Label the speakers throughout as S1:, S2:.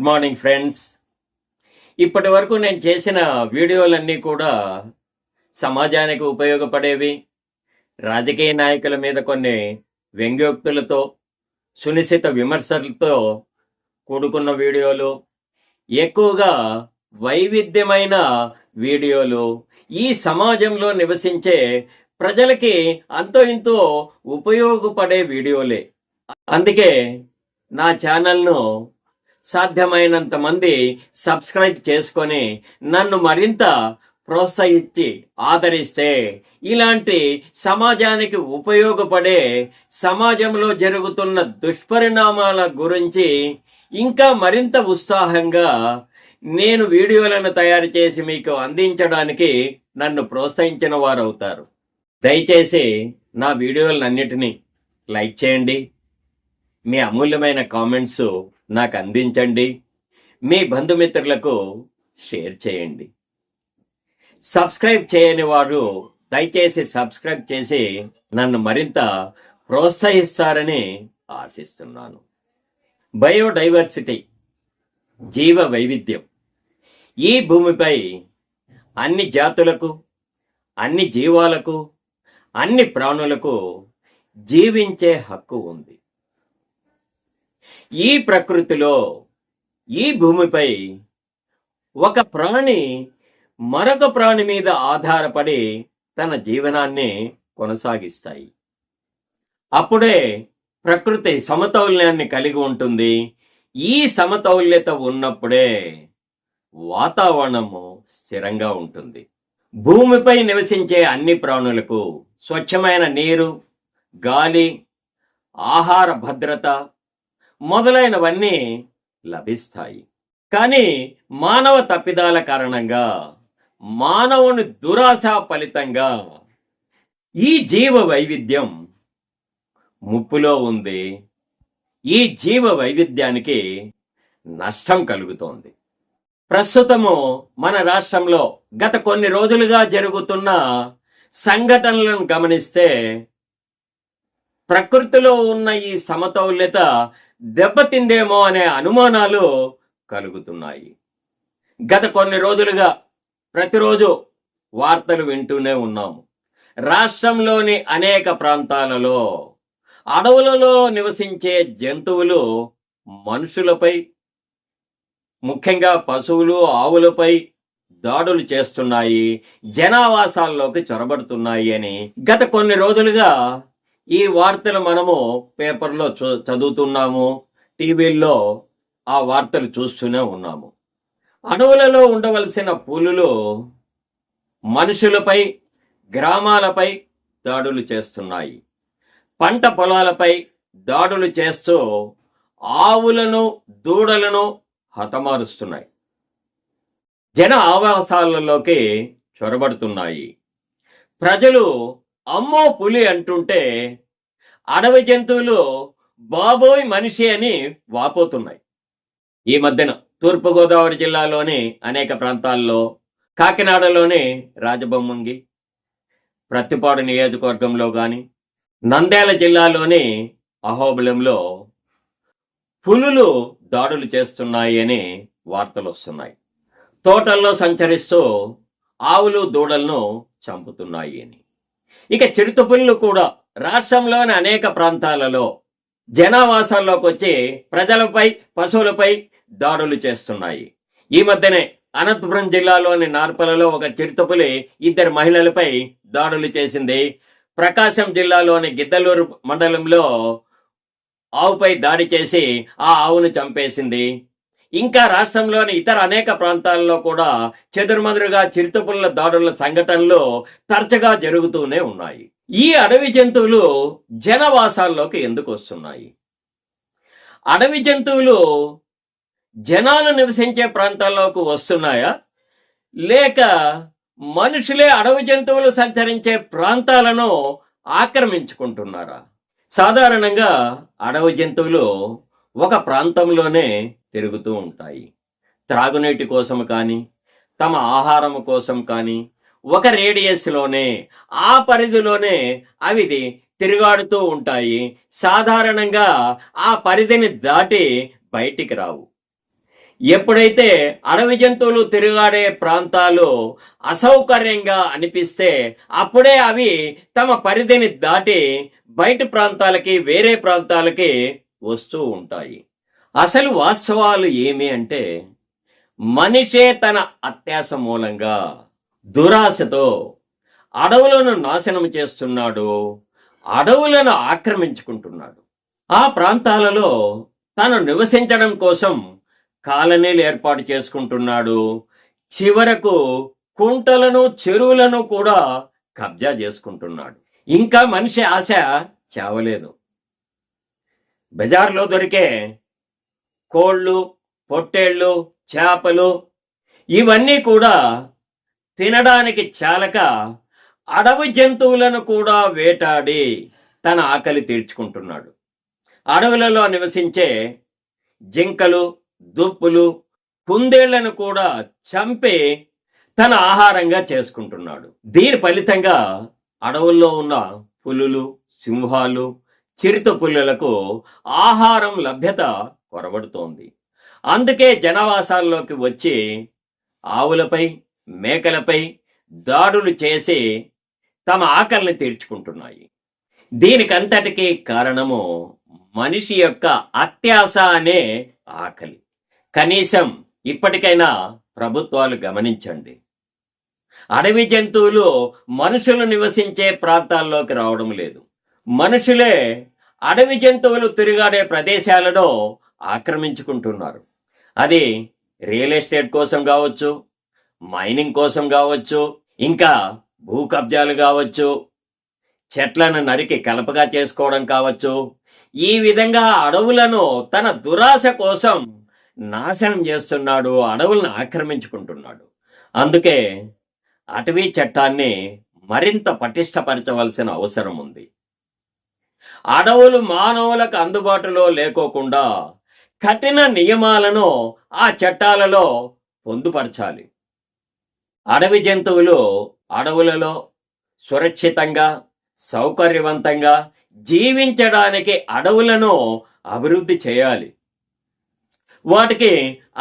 S1: Good morning friends. ఇప్పటి వరకు నేను చేసిన వీడియోలన్నీ కూడా సమాజానికి ఉపయోగపడేవి, రాజకీయ నాయకుల మీద కొన్ని వ్యంగ్యోక్తులతో, సునిశిత విమర్శలతో కూడుకున్న వీడియోలు, ఎక్కువగా వైవిధ్యమైన వీడియోలు, ఈ సమాజంలో నివసించే ప్రజలకి అంతో ఇంతో ఉపయోగపడే వీడియోలే. అందుకే నా ఛానల్ను సాధ్యమైనంత మంది సబ్స్క్రైబ్ చేసుకొని నన్ను మరింత ప్రోత్సహించి ఆదరిస్తే ఇలాంటి సమాజానికి ఉపయోగపడే, సమాజంలో జరుగుతున్న దుష్పరిణామాల గురించి ఇంకా మరింత ఉత్సాహంగా నేను వీడియోలను తయారు చేసి మీకు అందించడానికి నన్ను ప్రోత్సహించిన వారు అవుతారు. దయచేసి నా వీడియోలన్నిటినీ లైక్ చేయండి, మీ అమూల్యమైన కామెంట్స్ నాకు అందించండి, మీ బంధుమిత్రులకు షేర్ చేయండి. సబ్స్క్రైబ్ చేయని వారు దయచేసి సబ్స్క్రైబ్ చేసి నన్ను మరింత ప్రోత్సహిస్తారని ఆశిస్తున్నాను. బయోడైవర్సిటీ, జీవ వైవిధ్యం. ఈ భూమిపై అన్ని జాతులకు, అన్ని జీవాలకు, అన్ని ప్రాణులకు జీవించే హక్కు ఉంది. ఈ ప్రకృతిలో, ఈ భూమిపై ఒక ప్రాణి మరొక ప్రాణి మీద ఆధారపడి తన జీవనాన్ని కొనసాగిస్తాయి. అప్పుడే ప్రకృతి సమతౌల్యాన్ని కలిగి ఉంటుంది. ఈ సమతౌల్యత ఉన్నప్పుడే వాతావరణము స్థిరంగా ఉంటుంది. భూమిపై నివసించే అన్ని ప్రాణులకు స్వచ్ఛమైన నీరు, గాలి, ఆహార భద్రత మొదలైనవన్నీ లభిస్తాయి. కానీ మానవ తప్పిదాల కారణంగా, మానవుని దురాశ ఫలితంగా ఈ జీవ వైవిధ్యం ముప్పులో ఉంది. ఈ జీవ వైవిధ్యానికి నష్టం కలుగుతోంది. ప్రస్తుతము మన రాష్ట్రంలో గత కొన్ని రోజులుగా జరుగుతున్న సంఘటనలను గమనిస్తే ప్రకృతిలో ఉన్న ఈ సమతౌల్యత దెబ్బతిందేమో అనే అనుమానాలు కలుగుతున్నాయి. గత కొన్ని రోజులుగా ప్రతిరోజు వార్తలు వింటూనే ఉన్నాము. రాష్ట్రంలోని అనేక ప్రాంతాలలో అడవులలో నివసించే జంతువులు మనుషులపై, ముఖ్యంగా పశువులు, ఆవులపై దాడులు చేస్తున్నాయి, జనావాసాల్లోకి చొరబడుతున్నాయి అని గత కొన్ని రోజులుగా ఈ వార్తలు మనము పేపర్లో చదువుతున్నాము, టీవీల్లో ఆ వార్తలు చూస్తూనే ఉన్నాము. అడవులలో ఉండవలసిన పులులు మనుషులపై, గ్రామాలపై దాడులు చేస్తున్నాయి. పంట పొలాలపై దాడులు చేస్తూ ఆవులను, దూడలను హతమారుస్తున్నాయి. జన ఆవాసాలలోకి చొరబడుతున్నాయి. ప్రజలు అమ్మో పులి అంటుంటే అడవి జంతువులు బాబోయ్ మనిషి అని వాపోతున్నాయి. ఈ మధ్యన తూర్పుగోదావరి జిల్లాలోని అనేక ప్రాంతాల్లో, కాకినాడలోని రాజబొమ్మంగి, ప్రత్తిపాడు నియోజకవర్గంలో కానీ, నంద్యాల జిల్లాలోని అహోబిలంలో పులులు దాడులు చేస్తున్నాయి అని వార్తలు వస్తున్నాయి. తోటల్లో సంచరిస్తూ ఆవులు, దూడలను చంపుతున్నాయి అని. ఇక చిరుతపులులు కూడా రాష్ట్రంలోని అనేక ప్రాంతాలలో జనావాసాల్లోకి వచ్చి ప్రజలపై, పశువులపై దాడులు చేస్తున్నాయి. ఈ మధ్యనే అనంతపురం జిల్లాలోని నార్పలలో ఒక చిరుతపులి 2 మహిళలపై దాడులు చేసింది. ప్రకాశం జిల్లాలోని గిద్దలూరు మండలంలో ఆవుపై దాడి చేసి ఆ ఆవును చంపేసింది. ఇంకా రాష్ట్రంలోని ఇతర అనేక ప్రాంతాల్లో కూడా చెదురుమదురుగా చిరుతపులుల దాడుల సంఘటనలు తరచుగా జరుగుతూనే ఉన్నాయి. ఈ అడవి జంతువులు జనవాసాల్లోకి ఎందుకు వస్తున్నాయి? అడవి జంతువులు జనాలు నివసించే ప్రాంతాల్లోకి వస్తున్నాయా, లేక మనుషులే అడవి జంతువులు సంచరించే ప్రాంతాలను ఆక్రమించుకుంటున్నారా? సాధారణంగా అడవి జంతువులు ఒక ప్రాంతంలోనే తిరుగుతూ ఉంటాయి. త్రాగునీటి కోసం కానీ, తమ ఆహారం కోసం కానీ ఒక రేడియస్లోనే, ఆ పరిధిలోనే అవి తిరుగాడుతూ ఉంటాయి. సాధారణంగా ఆ పరిధిని దాటి బయటికి రావు. ఎప్పుడైతే అడవి జంతువులు తిరుగాడే ప్రాంతాలు అసౌకర్యంగా అనిపిస్తే అప్పుడే అవి తమ పరిధిని దాటి బయట ప్రాంతాలకి, వేరే ప్రాంతాలకి వస్తూ ఉంటాయి. అసలు వాస్తవాలు ఏమి అంటే, మనిషే తన అత్యాశ మూలంగా, దురాశతో అడవులను నాశనం చేస్తున్నాడు, అడవులను ఆక్రమించుకుంటున్నాడు. ఆ ప్రాంతాలలో తాను నివసించడం కోసం కాలనీలు ఏర్పాటు చేసుకుంటున్నాడు. చివరకు కుంటలను, చెరువులను కూడా కబ్జా చేసుకుంటున్నాడు. ఇంకా మనిషి ఆశ చావలేదు. బజార్లో దొరికే కోళ్ళు, పొట్టేళ్ళు, చేపలు ఇవన్నీ కూడా తినడానికి చాలక అడవి జంతువులను కూడా వేటాడి తన ఆకలి తీర్చుకుంటున్నాడు. అడవులలో నివసించే జింకలు, దుప్పులు, కుందేళ్లను కూడా చంపి తన ఆహారంగా చేసుకుంటున్నాడు. దీని ఫలితంగా అడవుల్లో ఉన్న పులులు, సింహాలు, చిరుత పులులకు ఆహారం లభ్యత కొరబడుతోంది. అందుకే జనవాసాల్లోకి వచ్చి ఆవులపై, మేకలపై దాడులు చేసి తమ ఆకలిని తీర్చుకుంటున్నాయి. దీనికంతటికీ కారణము మనిషి యొక్క అత్యాశ అనే ఆకలి. కనీసం ఇప్పటికైనా ప్రభుత్వాలు గమనించండి. అడవి జంతువులు మనుషులు నివసించే ప్రాంతాల్లోకి రావడం లేదు. మనుషులే అడవి జంతువులు తిరుగాడే ప్రదేశాలను ఆక్రమించుకుంటున్నారు. అది రియల్ ఎస్టేట్ కోసం కావచ్చు, మైనింగ్ కోసం కావచ్చు, ఇంకా భూ కబ్జాలు కావచ్చు, చెట్లను నరికి కలపగా చేసుకోవడం కావచ్చు. ఈ విధంగా అడవులను తన దురాశ కోసం నాశనం చేస్తున్నాడు, అడవులను ఆక్రమించుకుంటున్నాడు. అందుకే అటవీ చట్టాన్ని మరింత పటిష్టపరచవలసిన అవసరం ఉంది. అడవులు మానవులకు అందుబాటులో లేకోకుండా కఠిన నియమాలను ఆ చట్టాలలో పొందుపరచాలి. అడవి జంతువులు అడవులలో సురక్షితంగా, సౌకర్యవంతంగా జీవించడానికి అడవులను అభివృద్ధి చేయాలి. వాటికి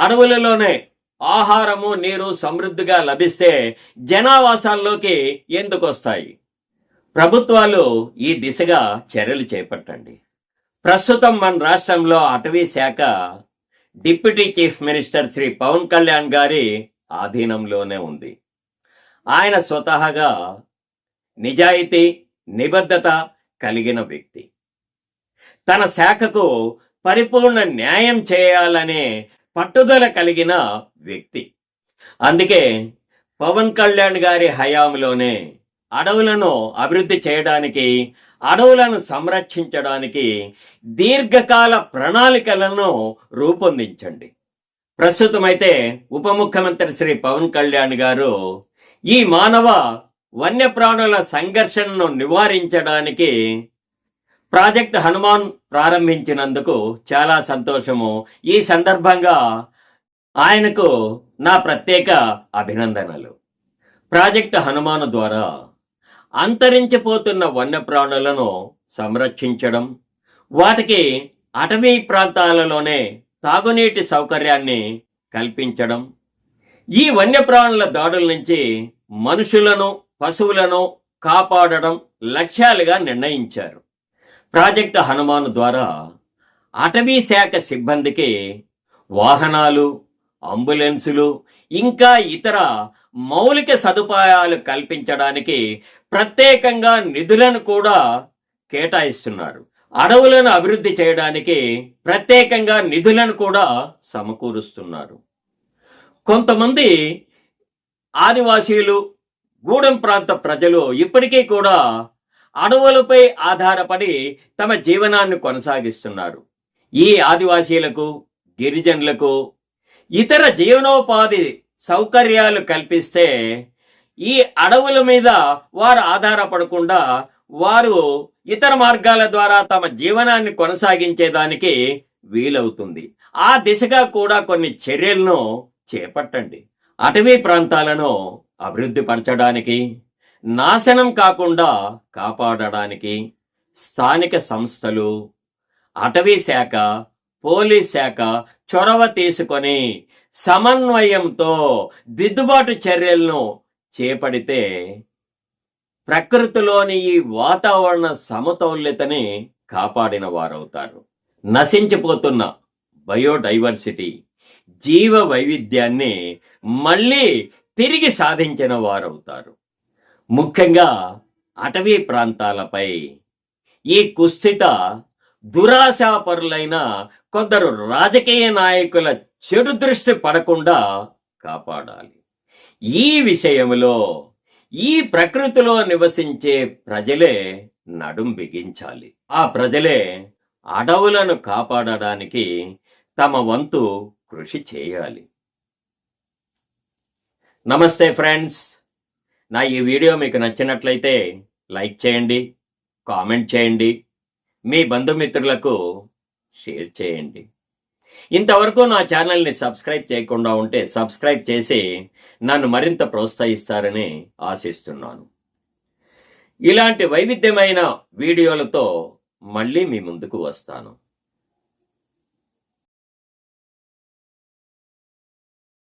S1: అడవులలోనే ఆహారము, నీరు సమృద్ధిగా లభిస్తే జనావాసాల్లోకి ఎందుకు వస్తాయి? ప్రభుత్వాలు ఈ దిశగా చర్యలు చేపట్టండి. ప్రస్తుతం మన రాష్ట్రంలో అటవీ శాఖ deputy chief minister Shri Pawan Kalyan గారి ఆధీనంలోనే ఉంది. ఆయన స్వతహాగా నిజాయితీ, నిబద్ధత కలిగిన వ్యక్తి. తన శాఖకు పరిపూర్ణ న్యాయం చేయాలనే పట్టుదల కలిగిన వ్యక్తి. అందుకే పవన్ కళ్యాణ్ గారి హయాంలోనే అడవులను అభివృద్ధి చేయడానికి, అడవులను సంరక్షించడానికి దీర్ఘకాల ప్రణాళికలను రూపొందించండి. ప్రస్తుతమైతే ఉప ముఖ్యమంత్రి శ్రీ పవన్ కళ్యాణ్ గారు ఈ మానవ వన్యప్రాణుల సంఘర్షణను నివారించడానికి ప్రాజెక్ట్ హనుమాన్ ప్రారంభించినందుకు చాలా సంతోషము. ఈ సందర్భంగా ఆయనకు నా ప్రత్యేక అభినందనలు. ప్రాజెక్ట్ హనుమాన్ ద్వారా అంతరించిపోతున్న వన్యప్రాణులను సంరక్షించడం, వాటికి అటవీ ప్రాంతాలలోనే తాగునీటి సౌకర్యాన్ని కల్పించడం, ఈ వన్యప్రాణుల దాడుల నుంచి మనుషులను, పశువులను కాపాడడం లక్ష్యాలుగా నిర్ణయించారు. ప్రాజెక్ట్ హనుమాన్ ద్వారా అటవీ శాఖ సిబ్బందికి వాహనాలు, అంబులెన్సులు, ఇంకా ఇతర మౌలిక సదుపాయాలు కల్పించడానికి ప్రత్యేకంగా నిధులను కూడా కేటాయిస్తున్నారు. అడవులను అభివృద్ధి చేయడానికి ప్రత్యేకంగా నిధులను కూడా సమకూరుస్తున్నారు. కొంతమంది ఆదివాసీలు, గూడెం ప్రాంత ప్రజలు ఇప్పటికీ కూడా అడవులపై ఆధారపడి తమ జీవనాన్ని కొనసాగిస్తున్నారు. ఈ ఆదివాసీలకు, గిరిజనులకు ఇతర జీవనోపాధి సౌకర్యాలు కల్పిస్తే ఈ అడవుల మీద వారు ఆధారపడకుండా వారు ఇతర మార్గాల ద్వారా తమ జీవనాన్ని కొనసాగించేదానికి వీలవుతుంది. ఆ దిశగా కూడా కొన్ని చర్యలను చేపట్టండి. అటవీ ప్రాంతాలను అభివృద్ధి పరచడానికి, నాశనం కాకుండా కాపాడడానికి స్థానిక సంస్థలు, అటవీ శాఖ, పోలీస్ శాఖ చొరవ తీసుకొని సమన్వయంతో దిద్దుబాటు చర్యలను చేపడితే ప్రకృతిలోని ఈ వాతావరణ సమతౌల్యతని కాపాడిన వారవుతారు. నశించిపోతున్న బయోడైవర్సిటీ, జీవ వైవిధ్యాన్ని మళ్ళీ తిరిగి సాధించిన వారవుతారు. ముఖ్యంగా అటవీ ప్రాంతాలపై ఈ కుస్థిత దురాశాపరులైన కొందరు రాజకీయ నాయకుల చెడు దృష్టి పడకుండా కాపాడాలి. ఈ విషయంలో ఈ ప్రకృతిలో నివసించే ప్రజలే నడుం బిగించాలి. ఆ ప్రజలే అడవులను కాపాడడానికి తమ వంతు కృషి చేయాలి. నమస్తే ఫ్రెండ్స్, నా ఈ వీడియో మీకు నచ్చినట్లయితే లైక్ చేయండి, కామెంట్ చేయండి, మీ బంధుమిత్రులకు షేర్ చేయండి. ఇంతవరకు నా ఛానల్ని సబ్స్క్రైబ్ చేయకుండా ఉంటే సబ్స్క్రైబ్ చేసి నన్ను మరింత ప్రోత్సహిస్తారని ఆశిస్తున్నాను. ఇలాంటి వైవిధ్యమైన వీడియోలతో మళ్ళీ మీ ముందుకు వస్తాను.